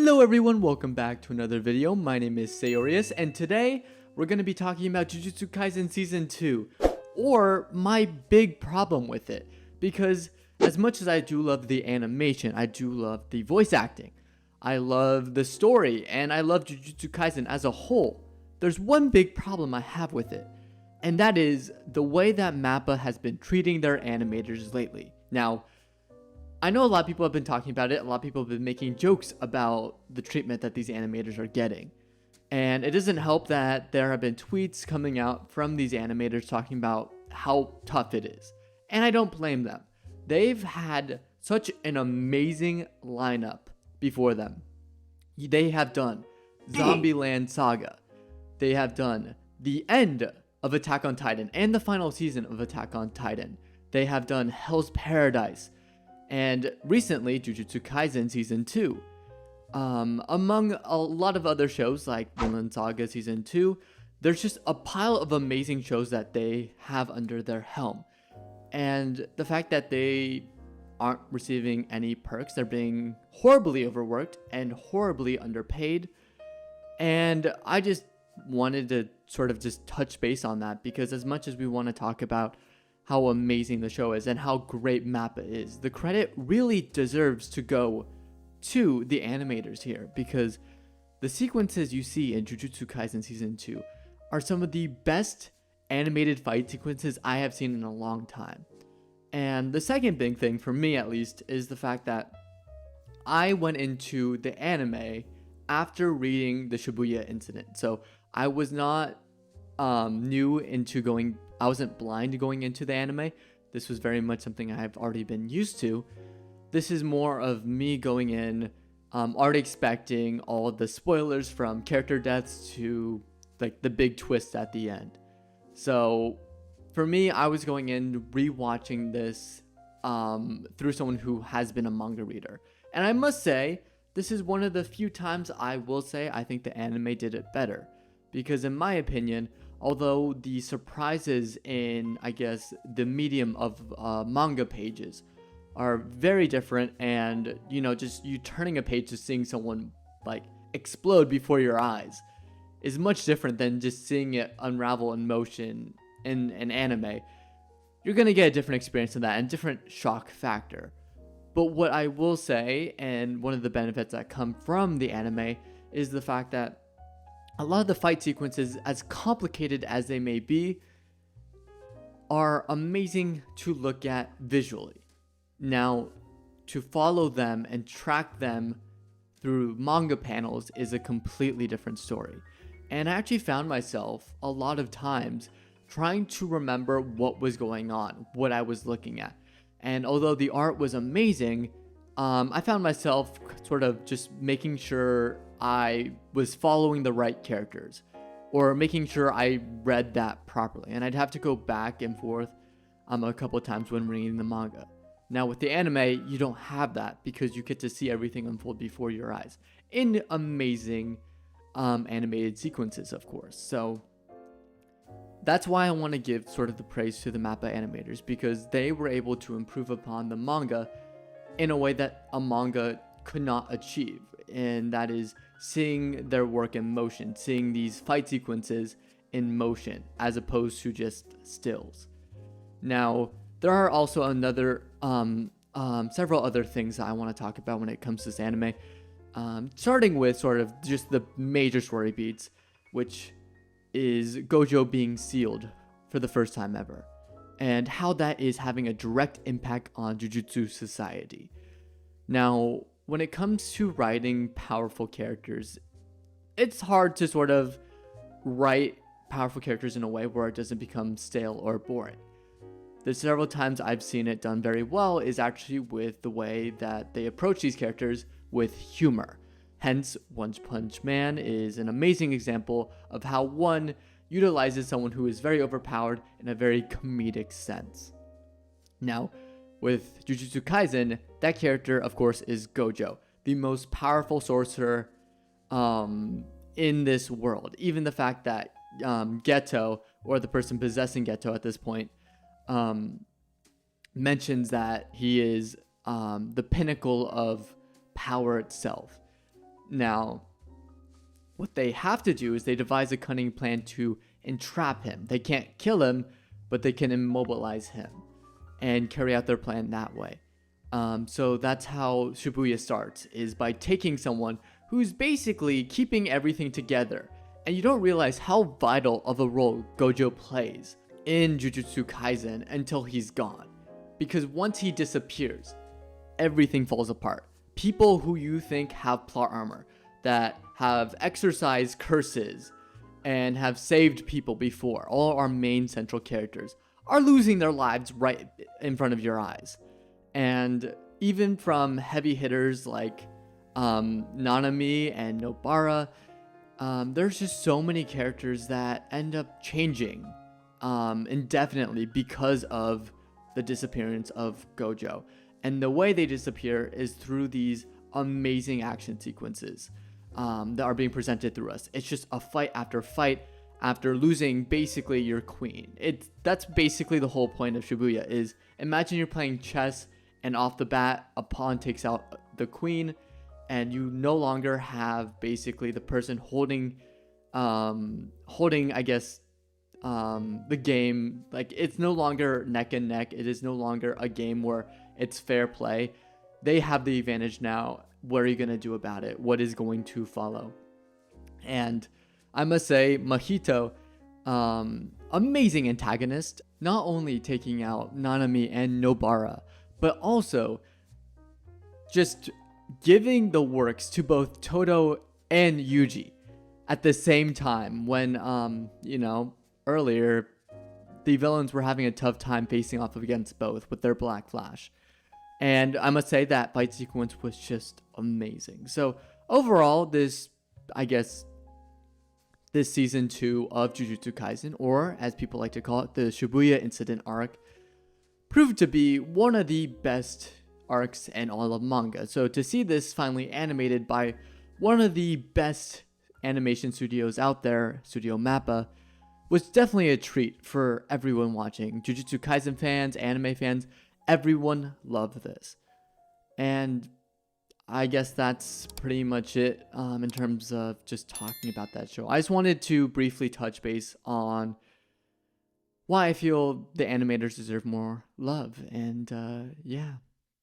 Hello everyone, welcome back to another video. My name is Sayorius, and today we're going to be talking about Jujutsu Kaisen Season 2, or my big problem with it. Because as much as I do love the animation, I do love the voice acting, I love the story, and I love Jujutsu Kaisen as a whole, there's one big problem I have with it, and that is the way that MAPPA has been treating their animators lately. Now, I know a lot of people have been talking about it. A lot of people have been making jokes about the treatment that these animators are getting. And it doesn't help that there have been tweets coming out from these animators talking about how tough it is. And I don't blame them. They've had such an amazing lineup before them. They have done Zombieland Saga. They have done the end of Attack on Titan and the final season of Attack on Titan. They have done Hell's Paradise. And recently, Jujutsu Kaisen Season 2. Among a lot of other shows like Vinland Saga Season 2, there's just a pile of amazing shows that they have under their helm. And the fact that they aren't receiving any perks, they're being horribly overworked and horribly underpaid. And I just wanted to sort of just touch base on that, because as much as we want to talk about how amazing the show is and how great MAPPA is, the credit really deserves to go to the animators here, because the sequences you see in Jujutsu Kaisen Season 2 are some of the best animated fight sequences I have seen in a long time. And the second big thing, for me at least, is the fact that I went into the anime after reading the Shibuya incident. So I was not I wasn't blind going into the anime. This was very much something I've already been used to. This is more of me going in, already expecting all of the spoilers from character deaths to like the big twist at the end. So for me, I was going in rewatching this through someone who has been a manga reader. And I must say, this is one of the few times I will say I think the anime did it better. Because in my opinion, although the surprises in, I guess, the medium of manga pages are very different, and, you know, just you turning a page to seeing someone, like, explode before your eyes is much different than just seeing it unravel in motion in an anime. You're going to get a different experience in that and different shock factor. But what I will say, and one of the benefits that come from the anime, is the fact that a lot of the fight sequences, as complicated as they may be, are amazing to look at visually. Now, to follow them and track them through manga panels is a completely different story. And I actually found myself a lot of times trying to remember what was going on, what I was looking at. And although the art was amazing, I found myself sort of just making sure I was following the right characters, or making sure I read that properly. And I'd have to go back and forth a couple of times when reading the manga. Now with the anime, you don't have that, because you get to see everything unfold before your eyes in amazing animated sequences, of course. So that's why I want to give sort of the praise to the MAPPA animators, because they were able to improve upon the manga in a way that a manga could not achieve, and that is seeing their work in motion, seeing these fight sequences in motion as opposed to just stills. Now, there are also several other things that I want to talk about when it comes to this anime, starting with sort of just the major story beats, which is Gojo being sealed for the first time ever, and how that is having a direct impact on Jujutsu society. Now, when it comes to writing powerful characters, it's hard to sort of write powerful characters in a way where it doesn't become stale or boring. The several times I've seen it done very well is actually with the way that they approach these characters with humor. Hence, One Punch Man is an amazing example of how one utilizes someone who is very overpowered in a very comedic sense. Now, with Jujutsu Kaisen, that character, of course, is Gojo, the most powerful sorcerer in this world. Even the fact that Geto, or the person possessing Geto at this point, mentions that he is the pinnacle of power itself. Now, what they have to do is they devise a cunning plan to entrap him. They can't kill him, but they can immobilize him and carry out their plan that way. So that's how Shibuya starts, is by taking someone who's basically keeping everything together. And you don't realize how vital of a role Gojo plays in Jujutsu Kaisen until he's gone. Because once he disappears, everything falls apart. People who you think have plot armor, that have exercised curses and have saved people before, all our main central characters, are losing their lives right in front of your eyes. And even from heavy hitters like Nanami and Nobara, there's just so many characters that end up changing indefinitely because of the disappearance of Gojo. And the way they disappear is through these amazing action sequences that are being presented through us. It's just a fight after losing basically your queen. That's basically the whole point of Shibuya. Is imagine you're playing chess and off the bat a pawn takes out the queen, and you no longer have basically the person holding I guess the game. Like, it's no longer neck and neck. It is no longer a game where it's fair play. They have the advantage now. What are you going to do about it? What is going to follow? And I must say, Mahito, amazing antagonist, not only taking out Nanami and Nobara, but also just giving the works to both Todo and Yuji at the same time when, earlier, the villains were having a tough time facing off against both with their Black Flash. And I must say that fight sequence was just amazing. So overall, this season 2 of Jujutsu Kaisen, or as people like to call it, the Shibuya incident arc, proved to be one of the best arcs in all of manga. So to see this finally animated by one of the best animation studios out there, Studio MAPPA, was definitely a treat for everyone watching. Jujutsu Kaisen fans, anime fans, everyone loved this. And I guess that's pretty much it in terms of just talking about that show. I just wanted to briefly touch base on why I feel the animators deserve more love. And yeah.